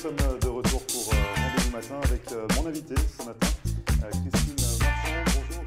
sommes de retour pour Rendez-vous Matin avec mon invité ce matin, Christine Marchand. Bonjour.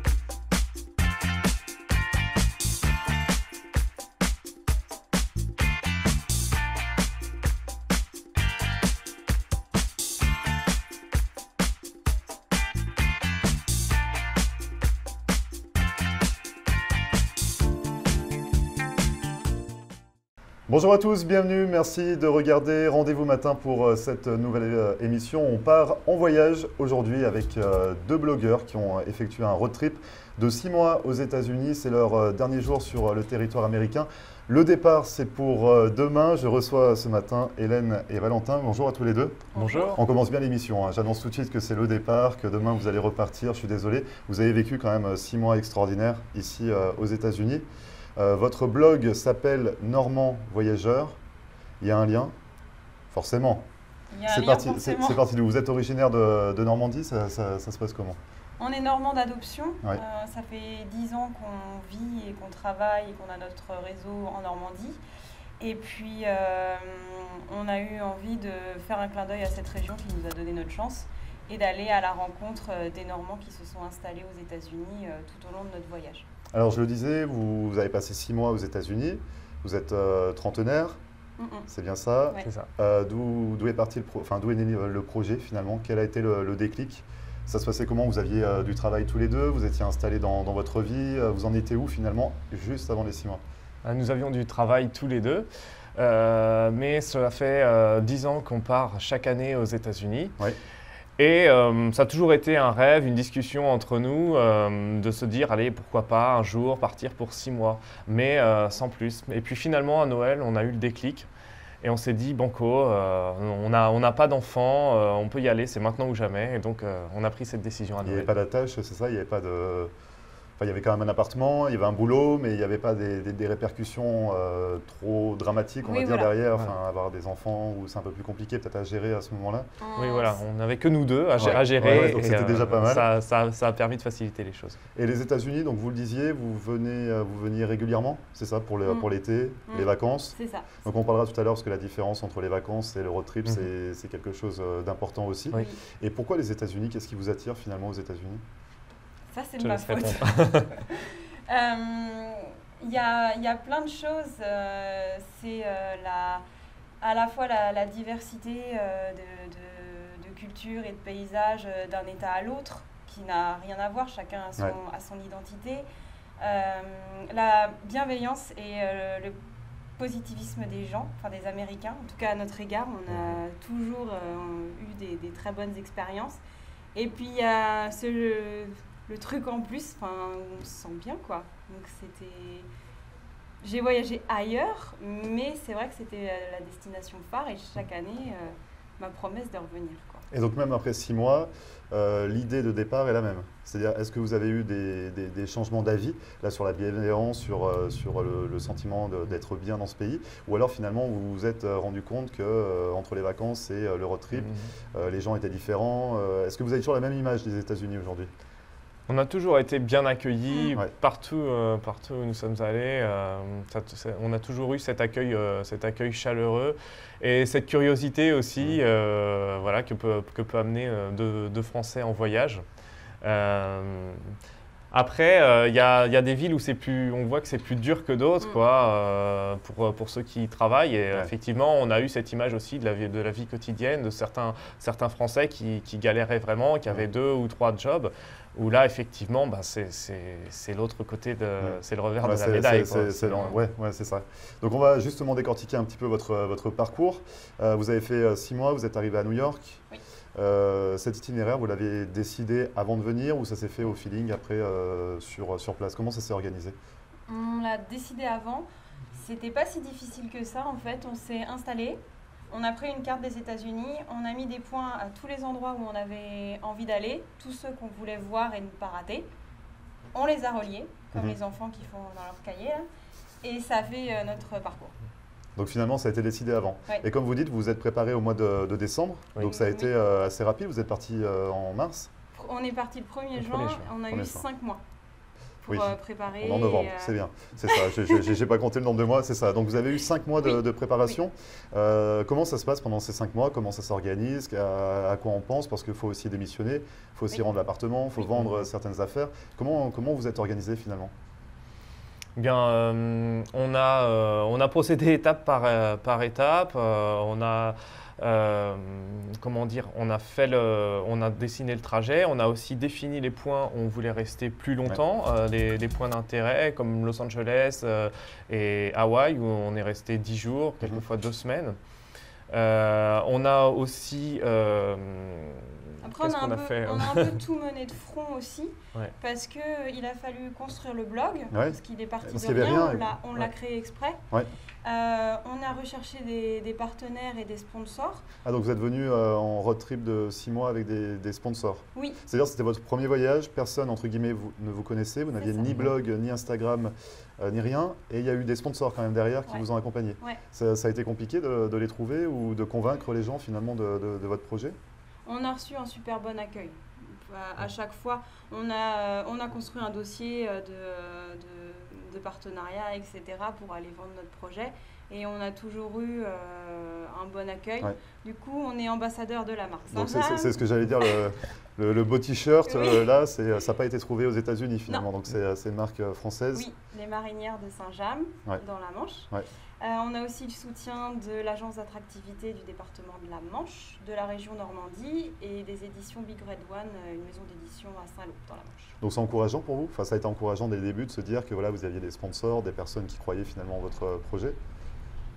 Bonjour à tous, bienvenue, merci de regarder Rendez-vous Matin pour cette nouvelle émission. On part en voyage aujourd'hui avec deux blogueurs qui ont effectué un road trip de 6 mois aux États-Unis. C'est leur dernier jour sur le territoire américain. Le départ, c'est pour demain. Je reçois ce matin Hélène et Valentin. Bonjour à tous les deux. Bonjour. On commence bien l'émission. J'annonce tout de suite que c'est le départ, que demain vous allez repartir. Je suis désolé. Vous avez vécu quand même 6 mois extraordinaires ici aux États-Unis. Votre blog s'appelle Normand Voyageur. Il y a un lien? Forcément. C'est parti d'où? Vous êtes originaire de Normandie, ça se passe comment? On est normand d'adoption. Ouais. Ça fait 10 ans qu'on vit et qu'on travaille et qu'on a notre réseau en Normandie. Et puis, on a eu envie de faire un clin d'œil à cette région qui nous a donné notre chance et d'aller à la rencontre des Normands qui se sont installés aux États-Unis tout au long de notre voyage. Alors, je le disais, vous avez passé 6 mois aux États-Unis, vous êtes trentenaire, c'est bien ça? Ouais. C'est ça. D'où est parti d'où est né le projet finalement? Quel a été le déclic? Ça se passait comment? Vous aviez du travail tous les deux, vous étiez installés dans votre vie, vous en étiez où finalement juste avant les 6 mois? Nous avions du travail tous les deux, mais cela fait 10 ans qu'on part chaque année aux États-Unis. Oui. Et ça a toujours été un rêve, une discussion entre nous, de se dire, allez, pourquoi pas un jour partir pour 6 mois, mais sans plus. Et puis finalement, à Noël, on a eu le déclic et on s'est dit, banco, on n'a pas d'enfants, on peut y aller, c'est maintenant ou jamais. Et donc, on a pris cette décision à Noël. Il n'y avait pas d'attache, c'est ça? Il n'y avait pas de... Enfin, il y avait quand même un appartement, il y avait un boulot, mais il n'y avait pas des répercussions trop dramatiques, on va dire, derrière. Enfin, avoir des enfants, ou c'est un peu plus compliqué peut-être à gérer à ce moment-là. Oui, voilà, on n'avait que nous deux à gérer. Ouais, donc c'était déjà pas mal. Ça a permis de faciliter les choses. Et les États-Unis, donc vous le disiez, vous veniez régulièrement, c'est ça, pour l'été, les vacances? C'est ça. Donc on parlera tout à l'heure, parce que la différence entre les vacances et le road trip, c'est quelque chose d'important aussi. Oui. Et pourquoi les États-Unis? Qu'est-ce qui vous attire finalement aux États-Unis? Ça, c'est de ma faute. Il y a plein de choses. C'est à la fois la diversité de culture et de paysages d'un État à l'autre, qui n'a rien à voir, chacun a son identité. La bienveillance et le positivisme des gens, enfin des Américains, en tout cas à notre égard, on a toujours eu des très bonnes expériences. Et puis il y a le truc en plus, on se sent bien, quoi. Donc j'ai voyagé ailleurs, mais c'est vrai que c'était la destination phare et chaque année, ma promesse de revenir, quoi. Et donc même après 6 mois, l'idée de départ est la même. C'est-à-dire, est-ce que vous avez eu des changements d'avis là sur la bienveillance, sur le sentiment d'être bien dans ce pays, ou alors finalement vous vous êtes rendu compte que entre les vacances et le road trip, les gens étaient différents. Est-ce que vous avez toujours la même image des États-Unis aujourd'hui? On a toujours été bien accueillis partout où nous sommes allés. On a toujours eu cet accueil chaleureux et cette curiosité aussi que peut amener deux Français en voyage. Après, il y a des villes où on voit que c'est plus dur que d'autres, quoi, pour ceux qui y travaillent. Et effectivement, on a eu cette image aussi de la vie quotidienne de certains Français qui galéraient vraiment, qui avaient 2 ou 3 jobs. Où là, effectivement, c'est l'autre côté, c'est le revers de la médaille. C'est ça. Donc on va justement décortiquer un petit peu votre parcours. Vous avez fait 6 mois, vous êtes arrivé à New York. Oui. Cet itinéraire, vous l'avez décidé avant de venir ou ça s'est fait au feeling après sur place? Comment ça s'est organisé? On l'a décidé avant. C'était pas si difficile que ça, en fait. On s'est installé. On a pris une carte des États-Unis, on a mis des points à tous les endroits où on avait envie d'aller, tous ceux qu'on voulait voir et ne pas rater. On les a reliés, comme les enfants qui font dans leur cahier, là, et ça fait notre parcours. Donc finalement, ça a été décidé avant. Ouais. Et comme vous dites, vous vous êtes préparé au mois de décembre, donc ça a été assez rapide. Vous êtes parti en mars? On est parti le 1er juin, on a eu 5 mois. pour préparer. En novembre, c'est bien. C'est ça, je n'ai pas compté le nombre de mois, c'est ça. Donc vous avez eu 5 mois de préparation. Oui. Comment ça se passe pendant ces 5 mois? Comment ça s'organise? À quoi on pense? Parce qu'il faut aussi démissionner, il faut aussi rendre l'appartement, il faut vendre certaines affaires. Comment vous êtes organisé finalement? Bien, on a procédé étape par étape. Comment dire, on a dessiné le trajet, on a aussi défini les points où on voulait rester plus longtemps, les points d'intérêt comme Los Angeles et Hawaï où on est resté 10 jours, quelquefois 2 semaines. On a aussi... Après, on a un peu tout mené de front aussi, parce qu'il a fallu construire le blog, parce qu'il est parti de rien, on l'a créé exprès. Ouais. On a recherché des partenaires et des sponsors. Ah, donc vous êtes venu en road trip de 6 mois avec des sponsors? Oui. C'est-à-dire que c'était votre premier voyage, personne, entre guillemets, ne vous connaissait, vous n'aviez ni blog, ni Instagram, ni rien, et il y a eu des sponsors quand même derrière qui vous ont accompagné. Ouais. Ça a été compliqué de les trouver ou de convaincre les gens finalement de votre projet? On a reçu un super bon accueil. À chaque fois, on a construit un dossier de partenariat, etc. pour aller vendre notre projet. Et on a toujours eu un bon accueil. Ouais. Du coup, on est ambassadeur de la marque. Donc c'est ce que j'allais dire, le beau t-shirt, là, ça n'a pas été trouvé aux États-Unis finalement. Non. Donc c'est une marque française. Oui, les marinières de Saint-James, dans la Manche. Ouais. On a aussi le soutien de l'agence d'attractivité du département de la Manche, de la région Normandie et des éditions Big Red One, une maison d'édition à Saint-Lô dans la Manche. Donc c'est encourageant pour vous? Enfin, ça a été encourageant dès le début de se dire que voilà, vous aviez des sponsors, des personnes qui croyaient finalement en votre projet?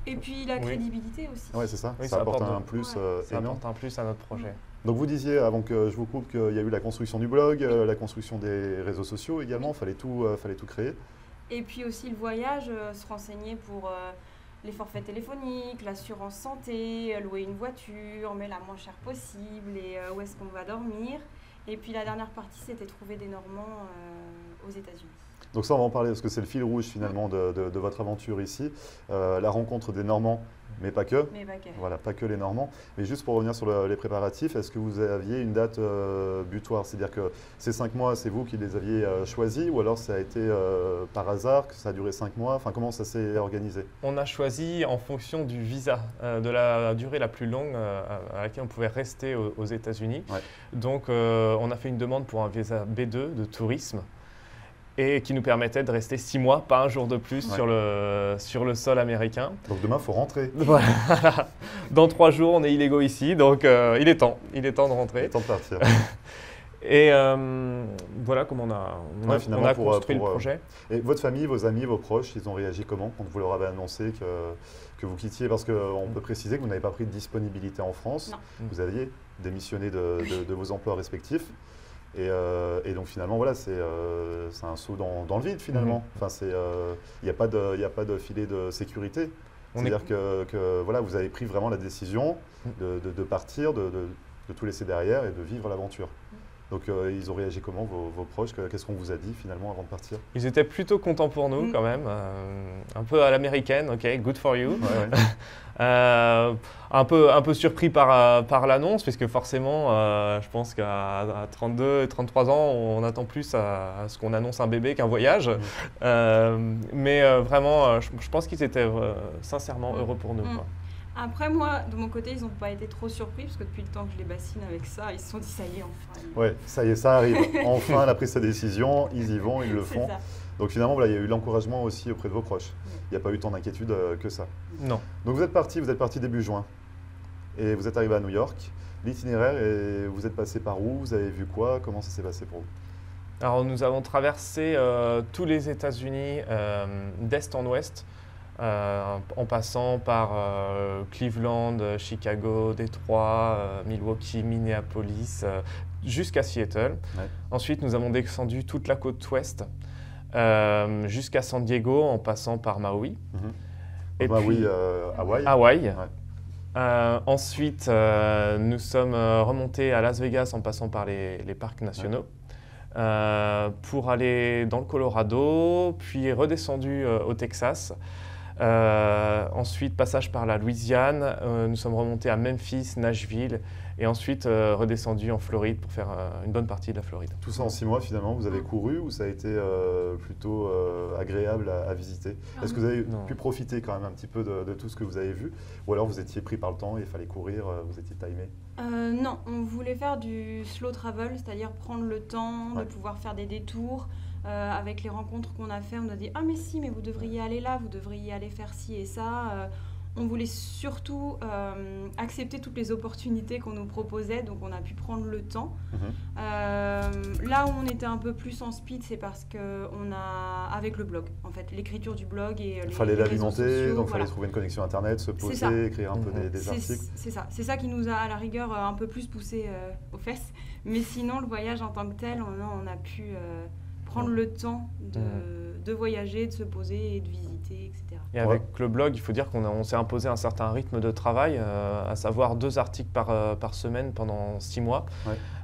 Et puis la crédibilité aussi. Oui, c'est ça. Oui, ça apporte un plus ça apporte un plus à notre projet. Donc vous disiez, avant que je vous coupe, qu'il y a eu la construction du blog, la construction des réseaux sociaux également, fallait tout créer. Et puis aussi le voyage, se renseigner pour les forfaits téléphoniques, l'assurance santé, louer une voiture, mais la moins chère possible, et où est-ce qu'on va dormir. Et puis la dernière partie, c'était trouver des Normands aux États-Unis. Donc ça, on va en parler parce que c'est le fil rouge finalement de votre aventure ici. La rencontre des Normands, mais pas que. Voilà, pas que les Normands. Mais juste pour revenir sur les préparatifs, est-ce que vous aviez une date butoir? C'est-à-dire que ces 5 mois, c'est vous qui les aviez choisis ou alors ça a été par hasard, que ça a duré 5 mois? Enfin, comment ça s'est organisé? On a choisi en fonction du visa, de la durée la plus longue à laquelle on pouvait rester aux États-Unis. Ouais. Donc, on a fait une demande pour un visa B2 de tourisme, et qui nous permettait de rester 6 mois, pas un jour de plus sur le sol américain. Donc demain, il faut rentrer. Voilà. Dans 3 jours, on est illégaux ici, donc il est temps de rentrer. Il est temps de partir. Et voilà comment on a construit le projet. Et votre famille, vos amis, vos proches, ils ont réagi comment quand vous leur avez annoncé que vous quittiez? Parce qu'on peut préciser que vous n'avez pas pris de disponibilité en France. Non. Vous aviez démissionné de vos emplois respectifs. Et donc finalement, voilà, c'est un saut dans le vide finalement. Enfin, il n'y a pas de filet de sécurité. C'est-à-dire que voilà, vous avez pris vraiment la décision de partir, de tout laisser derrière et de vivre l'aventure. Donc ils ont réagi comment, vos proches? Qu'est-ce qu'on vous a dit finalement avant de partir? Ils étaient plutôt contents pour nous quand même, un peu à l'américaine, ok, good for you. Ouais. Un peu surpris par l'annonce, puisque forcément, je pense qu'à 32 et 33 ans, on attend plus à ce qu'on annonce un bébé qu'un voyage. Mais vraiment, je pense qu'ils étaient sincèrement heureux pour nous. Quoi. Après, moi, de mon côté, ils n'ont pas été trop surpris, parce que depuis le temps que je les bassine avec ça, ils se sont dit, ça y est, enfin. Oui, ça y est, ça arrive. Enfin, elle a pris sa décision, ils y vont, ils le font. Donc finalement, voilà, il y a eu l'encouragement aussi auprès de vos proches. Il n'y a pas eu tant d'inquiétude que ça. Non. Donc vous êtes parti début juin, et vous êtes arrivé à New York. L'itinéraire, et vous êtes passé par où? Vous avez vu quoi? Comment ça s'est passé pour vous? Alors, nous avons traversé tous les États-Unis d'est en ouest. En passant par Cleveland, Chicago, Détroit, Milwaukee, Minneapolis, jusqu'à Seattle. Ouais. Ensuite, nous avons descendu toute la côte ouest jusqu'à San Diego en passant par Maui. Et Maui, Hawaï. Hawaï. Ouais. Ensuite, nous sommes remontés à Las Vegas en passant par les parcs nationaux. Ouais. Pour aller dans le Colorado, puis redescendu au Texas. Ensuite, passage par la Louisiane, nous sommes remontés à Memphis, Nashville Et ensuite, redescendu en Floride pour faire une bonne partie de la Floride. Tout ça en 6 mois, finalement, vous avez couru ou ça a été plutôt agréable à visiter? Est-ce que vous avez pu profiter quand même un petit peu de tout ce que vous avez vu? Ou alors vous étiez pris par le temps et il fallait courir, vous étiez timé? Non, on voulait faire du slow travel, c'est-à-dire prendre le temps de pouvoir faire des détours. Avec les rencontres qu'on a fait, on a dit « Ah mais si, mais vous devriez aller là, vous devriez aller faire ci et ça ». On voulait surtout accepter toutes les opportunités qu'on nous proposait, donc on a pu prendre le temps. Là où on était un peu plus en speed, c'est parce qu'on a, avec le blog, en fait, l'écriture du blog et il fallait l'alimenter, donc il voilà. fallait trouver une connexion internet, se poser, écrire un peu des articles. C'est ça qui nous a à la rigueur un peu plus poussé aux fesses. Mais sinon, le voyage en tant que tel, on a pu prendre le temps de voyager, de se poser et de visiter, etc. Et avec le blog, il faut dire qu'on s'est imposé un certain rythme de travail, à savoir 2 articles par semaine pendant 6 mois,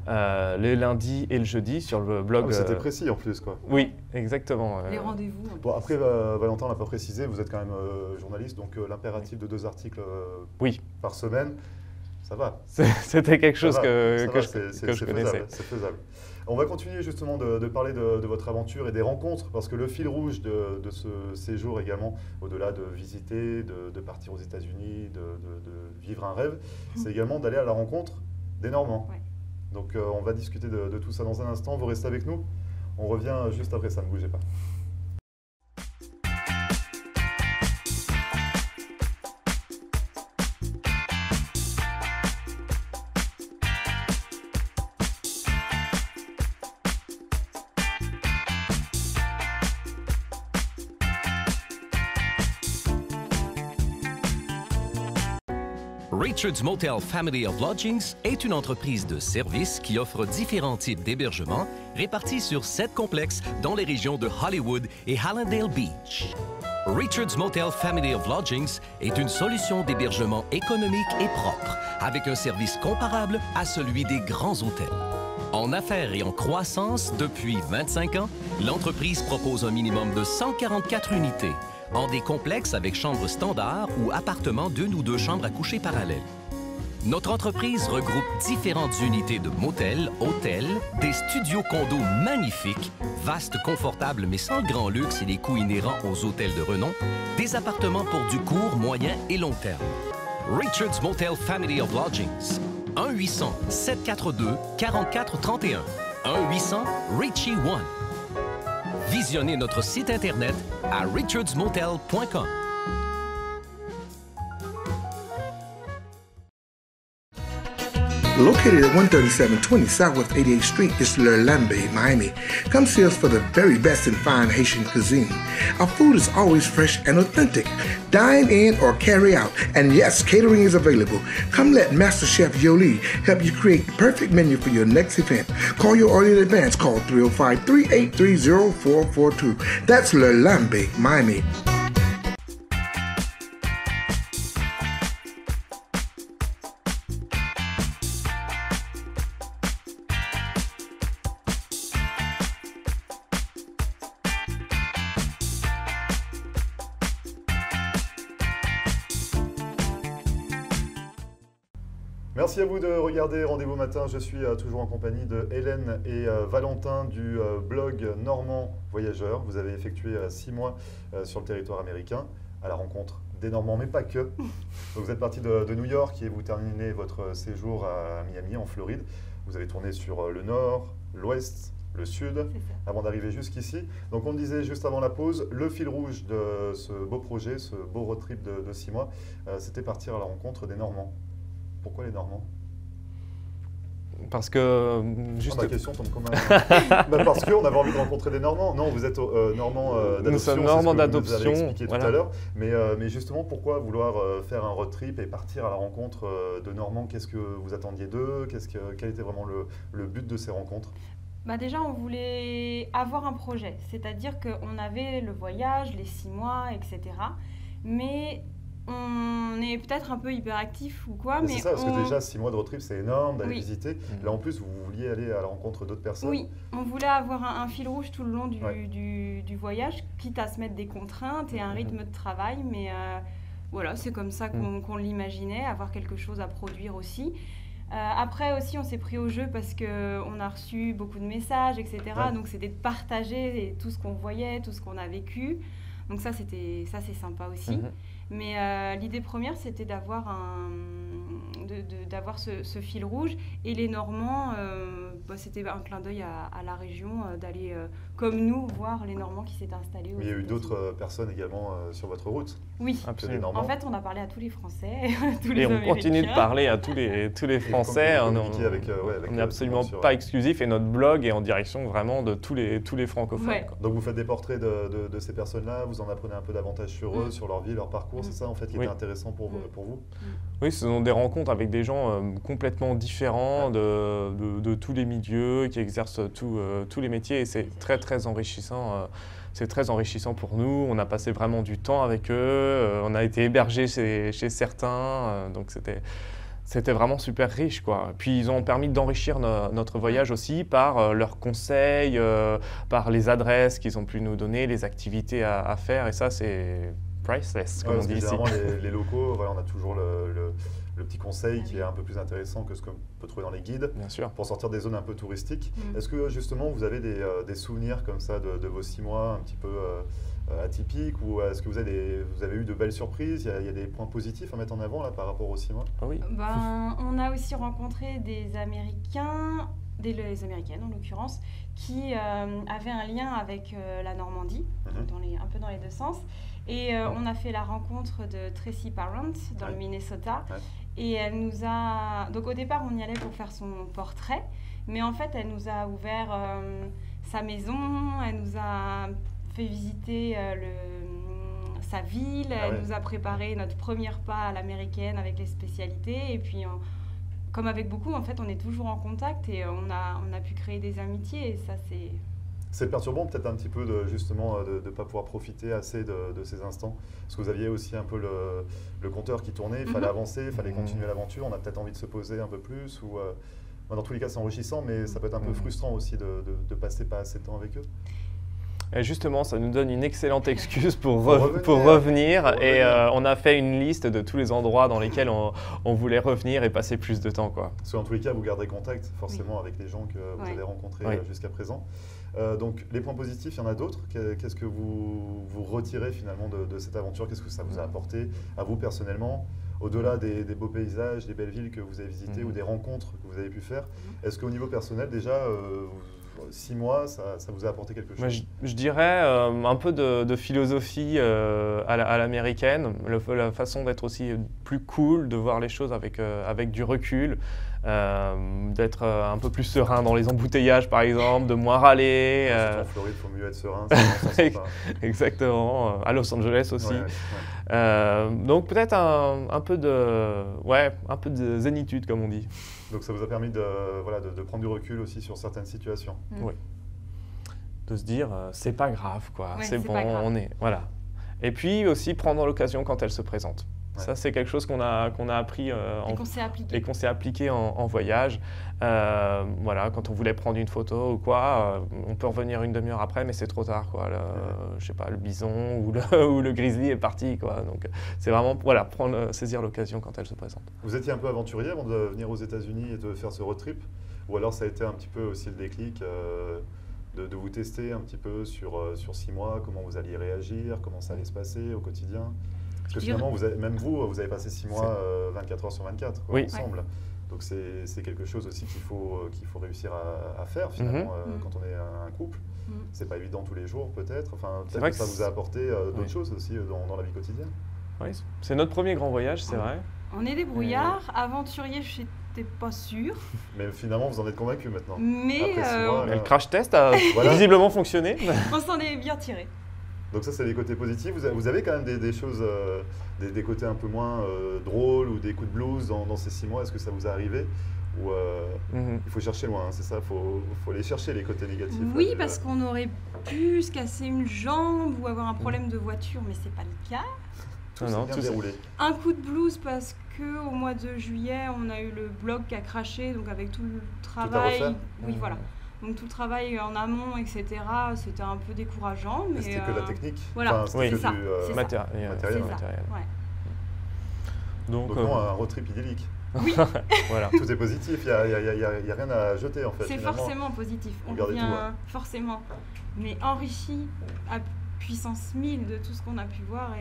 les lundis et le jeudi sur le blog. C'était précis en plus, quoi. Oui, exactement. Les rendez-vous. Bon, après, Valentin l'a pas précisé, vous êtes quand même journaliste, donc l'impératif de 2 articles par semaine, ça va. C'était quelque chose que je connaissais. C'est faisable. On va continuer justement de parler de votre aventure et des rencontres, parce que le fil rouge de ce séjour également, au-delà de visiter, de partir aux États-Unis, de vivre un rêve, c'est également d'aller à la rencontre des Normands. Ouais. Donc on va discuter de tout ça dans un instant. Vous restez avec nous. On revient juste après ça, ne bougez pas. Richard's Motel Family of Lodgings est une entreprise de services qui offre différents types d'hébergements répartis sur 7 complexes dans les régions de Hollywood et Hallandale Beach. Richard's Motel Family of Lodgings est une solution d'hébergement économique et propre, avec un service comparable à celui des grands hôtels. En affaires et en croissance depuis 25 ans, l'entreprise propose un minimum de 144 unités, en des complexes avec chambres standards ou appartements d'1 ou 2 chambres à coucher parallèles. Notre entreprise regroupe différentes unités de motels, hôtels, des studios condos magnifiques, vastes, confortables mais sans le grand luxe et les coûts inhérents aux hôtels de renom, des appartements pour du court, moyen et long terme. Richard's Motel Family of Lodgings. 1-800-742-4431. 1-800-RICHIE-1. Visionnez notre site Internet à richardsmotel.com. Located at 13720 Southwest 88th Street is L'Erlambe, Miami. Come see us for the very best in fine Haitian cuisine. Our food is always fresh and authentic. Dine in or carry out. And yes, catering is available. Come let Master Chef Yoli help you create the perfect menu for your next event. Call your order in advance. Call 305-383-0442. That's L'Erlambe, Miami. Merci à vous de regarder Rendez-vous Matin. Je suis toujours en compagnie de Hélène et Valentin du blog Normand Voyageurs. Vous avez effectué 6 mois sur le territoire américain à la rencontre des Normands, mais pas que. Donc vous êtes parti de New York et vous terminez votre séjour à Miami, en Floride. Vous avez tourné sur le nord, l'ouest, le sud, avant d'arriver jusqu'ici. Donc on le disait juste avant la pause, le fil rouge de ce beau projet, ce beau road trip de 6 mois, c'était partir à la rencontre des Normands. Pourquoi les Normands? Parce que... juste... ma question tombe comme un... parce qu'on avait envie de rencontrer des Normands. Non, vous êtes Normand d'adoption. Nous sommes Normands d'adoption. Vous avez expliqué tout à l'heure. Mais justement, pourquoi vouloir faire un road trip et partir à la rencontre de Normands? Qu'est-ce que vous attendiez d'eux? Quel était vraiment le but de ces rencontres? Déjà, on voulait avoir un projet. C'est-à-dire qu'on avait le voyage, les 6 mois, etc. Mais... on est peut-être un peu hyperactif ou quoi, mais c'est ça, parce que déjà 6 mois de road trip, c'est énorme d'aller visiter. Là, en plus, vous vouliez aller à la rencontre d'autres personnes. Oui, on voulait avoir un fil rouge tout le long du voyage, quitte à se mettre des contraintes et un rythme de travail, mais voilà, c'est comme ça qu'on l'imaginait, avoir quelque chose à produire aussi. Après aussi, on s'est pris au jeu parce qu'on a reçu beaucoup de messages, etc. Ouais. Donc, c'était de partager tout ce qu'on voyait, tout ce qu'on a vécu. Donc ça, c'est sympa aussi. Mais l'idée première, c'était d'avoir ce fil rouge. Et les Normands, c'était un clin d'œil à la région, d'aller, comme nous, voir les Normands qui s'étaient installés. Mais il y a eu d'autres personnes également sur votre route. Oui, absolument. En fait, on a parlé à tous les Français, tous les Et Américains. on continue de parler à tous les Français. On n'est absolument pas exclusif et notre blog est en direction vraiment de tous les francophones. Ouais. Donc vous faites des portraits de ces personnes-là, vous en apprenez un peu davantage sur eux, sur leur vie, leur parcours, c'est ça en fait qui était intéressant pour vous? Oui, ce sont des rencontres avec des gens complètement différents de tous les milieux, qui exercent tous les métiers et c'est très très enrichissant. C'est très enrichissant pour nous. On a passé vraiment du temps avec eux. On a été hébergés chez certains. Donc c'était vraiment super riche, quoi. Puis ils ont permis d'enrichir notre voyage aussi par leurs conseils, par les adresses qu'ils ont pu nous donner, les activités à faire. Et ça, c'est priceless, comme on dit ici. Généralement, les locaux, voilà, on a toujours le petit conseil qui est un peu plus intéressant que ce qu'on peut trouver dans les guides. Bien sûr. Pour sortir des zones un peu touristiques. Est-ce que justement vous avez des souvenirs comme ça de vos 6 mois un petit peu atypiques ou est-ce que vous avez eu de belles surprises? Il y a des points positifs à mettre en avant là, par rapport aux 6 mois? Oui. On a aussi rencontré des Américains, les Américaines en l'occurrence, qui avaient un lien avec la Normandie, un peu dans les deux sens. Et on a fait la rencontre de Tracy Parent dans le Minnesota. Ouais. Et elle nous a... Donc au départ, on y allait pour faire son portrait. Mais en fait, elle nous a ouvert sa maison. Elle nous a fait visiter sa ville. Elle nous a préparé notre premier repas à l'américaine avec les spécialités. Et puis, comme avec beaucoup, en fait, on est toujours en contact. Et on a pu créer des amitiés. Et ça, c'est... C'est perturbant peut-être un petit peu de ne pas pouvoir profiter assez de ces instants. Parce que vous aviez aussi un peu le compteur qui tournait, il fallait avancer, il fallait continuer l'aventure, on a peut-être envie de se poser un peu plus. Ou, dans tous les cas c'est enrichissant, mais ça peut être un peu frustrant aussi de passer pas assez de temps avec eux. Et justement, ça nous donne une excellente excuse pour revenir. Et on a fait une liste de tous les endroits dans lesquels on voulait revenir et passer plus de temps, quoi. Parce qu'en tous les cas, vous garderez contact forcément avec les gens que vous avez rencontrés jusqu'à présent. Donc les points positifs, il y en a d'autres. Qu'est-ce que vous retirez finalement de cette aventure? Qu'est-ce que ça vous a apporté à vous personnellement? Au-delà des beaux paysages, des belles villes que vous avez visitées ou des rencontres que vous avez pu faire, est-ce qu'au niveau personnel déjà, 6 mois, ça vous a apporté quelque chose? Je dirais un peu de philosophie à l'américaine, la façon d'être aussi plus cool, de voir les choses avec du recul, d'être un peu plus serein dans les embouteillages par exemple, de moins râler. En Floride, il faut mieux être serein. Exactement, à Los Angeles aussi. Donc peut-être un peu de zénitude comme on dit. Donc ça vous a permis de prendre du recul aussi sur certaines situations. Oui. De se dire, c'est pas grave, quoi. Ouais, c'est bon, on est. Voilà. Et puis aussi prendre l'occasion quand elle se présente. Ouais. Ça, c'est quelque chose qu'on a appris et qu'on s'est appliqué en voyage. Voilà, quand on voulait prendre une photo ou quoi, on peut revenir une demi-heure après, mais c'est trop tard, quoi. Je sais pas, le bison ou le grizzly est parti, quoi. Donc, c'est vraiment, voilà, saisir l'occasion quand elle se présente. Vous étiez un peu aventurier avant de venir aux États-Unis et de faire ce road trip? Ou alors ça a été un petit peu aussi le déclic de vous tester un petit peu sur 6 mois, comment vous alliez réagir, comment ça allait se passer au quotidien? Parce que finalement, vous avez passé 6 mois 24 heures sur 24, quoi, ensemble. Ouais. Donc c'est quelque chose aussi qu'il faut réussir à faire finalement quand on est un couple. C'est pas évident tous les jours peut-être. Enfin, peut-être que ça vous a apporté d'autres choses aussi dans la vie quotidienne. Oui, c'est notre premier grand voyage, c'est vrai. On est des brouillards, aventuriers, je n'étais pas sûre. Mais finalement, vous en êtes convaincus maintenant. Mais le crash test a visiblement fonctionné. On s'en est bien tiré. Donc ça, c'est les côtés positifs. Vous avez quand même des choses, des côtés un peu moins drôles ou des coups de blues dans ces 6 mois. Est-ce que ça vous est arrivé? Ou il faut chercher loin, hein, c'est ça, il faut aller chercher les côtés négatifs. Oui, parce qu'on aurait pu se casser une jambe ou avoir un problème de voiture, mais c'est pas le cas. Tout s'est bien déroulé. Un coup de blues parce qu'au mois de juillet, on a eu le blog qui a craché, donc avec tout le travail. Tout à refaire. Oui, voilà. Donc tout le travail en amont, etc., c'était un peu décourageant. Mais c'était que la technique. Voilà, c'est ça. Matériel. Ouais. Donc non, un road trip idyllique. Oui. Voilà. Tout est positif, il n'y a rien à jeter en fait. C'est finalement. forcément positif. On Regardez revient tout, forcément, mais enrichi à puissance 1000 de tout ce qu'on a pu voir.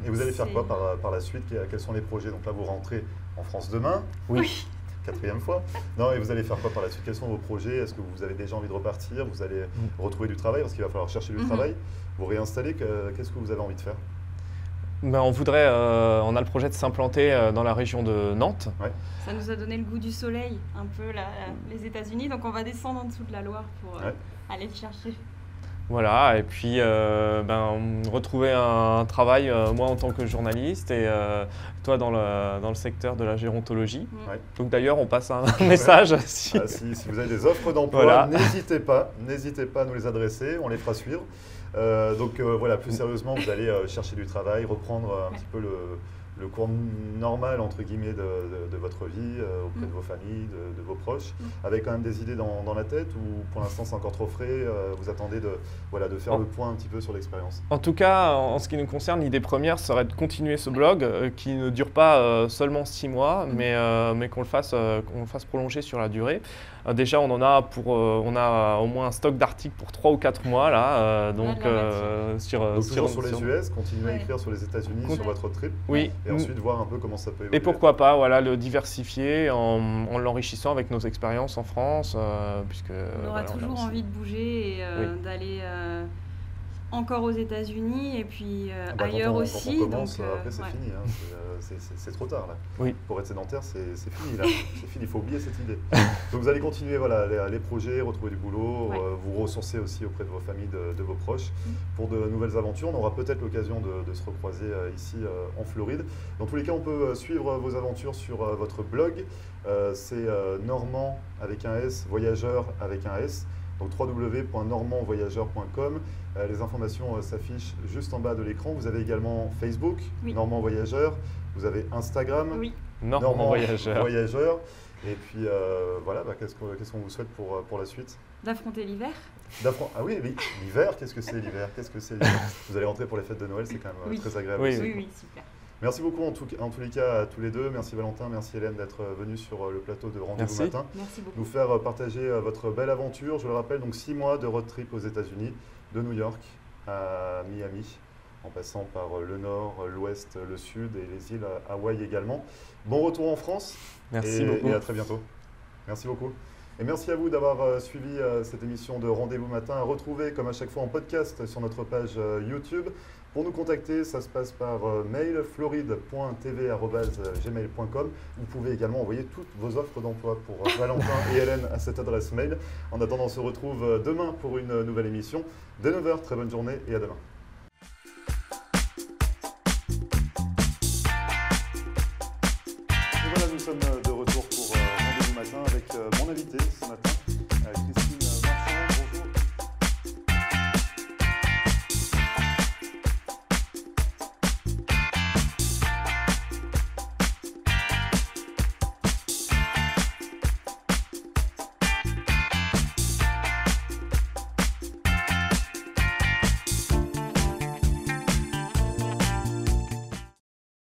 Et vous allez faire c'est- quoi par la suite? Quels sont les projets? Donc là, vous rentrez en France demain, Oui. 4e fois. Non, et vous allez faire quoi par la suite? Quels sont vos projets? Est-ce que vous avez déjà envie de repartir? Vous allez retrouver du travail parce qu'il va falloir chercher du travail. Vous réinstaller, qu'est-ce que vous avez envie de faire? Ben, on a le projet de s'implanter dans la région de Nantes. Ça nous a donné le goût du soleil, un peu les États-Unis, donc on va descendre en dessous de la Loire pour aller le chercher. Voilà, et puis retrouver un travail, moi en tant que journaliste et toi dans le secteur de la gérontologie. Ouais. Donc d'ailleurs, on passe un message. Si vous avez des offres d'emploi, Voilà. n'hésitez pas à nous les adresser, on les fera suivre. Voilà, plus sérieusement, vous allez chercher du travail, reprendre un petit peu le cours normal entre guillemets de votre vie auprès de vos familles, de vos proches, avec quand même des idées dans la tête, ou pour l'instant c'est encore trop frais, vous attendez de faire le point un petit peu sur l'expérience? En tout cas, en ce qui nous concerne, l'idée première serait de continuer ce blog qui ne dure pas seulement 6 mois, mais qu'on le fasse prolonger sur la durée. Déjà, on a au moins un stock d'articles pour 3 ou 4 mois là. Donc toujours sur les US, continuez à écrire sur les États-Unis, sur votre trip. Oui. Et ensuite voir un peu comment ça peut évoluer. Et pourquoi pas, voilà, le diversifier en l'enrichissant avec nos expériences en France, puisque on aura toujours envie de bouger et d'aller encore aux États-Unis et puis ailleurs aussi. Quand on commence, donc, après c'est fini, hein, c'est trop tard là. Oui. Pour être sédentaire, c'est fini là. C'est fini, il faut oublier cette idée. Donc vous allez continuer les projets, retrouver du boulot, vous ressourcer aussi auprès de vos familles, de vos proches pour de nouvelles aventures. On aura peut-être l'occasion de se recroiser ici en Floride. Dans tous les cas, on peut suivre vos aventures sur votre blog. C'est Normand avec un S, Voyageur avec un S. Donc www.normandvoyageur.com. Les informations s'affichent juste en bas de l'écran. Vous avez également Facebook, Normand Voyageur. Vous avez Instagram, Normand Voyageur. Et puis voilà, qu'est-ce qu'on vous souhaite pour la suite? D'affronter l'hiver. Ah oui, l'hiver, qu'est-ce que c'est l'hiver? Vous allez rentrer pour les fêtes de Noël, c'est quand même très agréable. Oui, super. Merci beaucoup en tous les cas à tous les deux. Merci Valentin, merci Hélène d'être venus sur le plateau de Rendez-vous Matin. Merci beaucoup. Nous faire partager votre belle aventure. Je le rappelle, donc 6 mois de road trip aux États-Unis, de New York à Miami, en passant par le nord, l'ouest, le sud et les îles Hawaï également. Bon retour en France. Merci beaucoup. Et à très bientôt. Merci beaucoup. Et merci à vous d'avoir suivi cette émission de Rendez-vous Matin, à retrouver comme à chaque fois en podcast sur notre page YouTube. Pour nous contacter, ça se passe par mail floride.tv@gmail.com. Vous pouvez également envoyer toutes vos offres d'emploi pour Valentin et Hélène à cette adresse mail. En attendant, on se retrouve demain pour une nouvelle émission. Dès 9h, très bonne journée et à demain. Et voilà, nous sommes de retour pour Rendez-vous Matin avec mon invité ce matin, Christine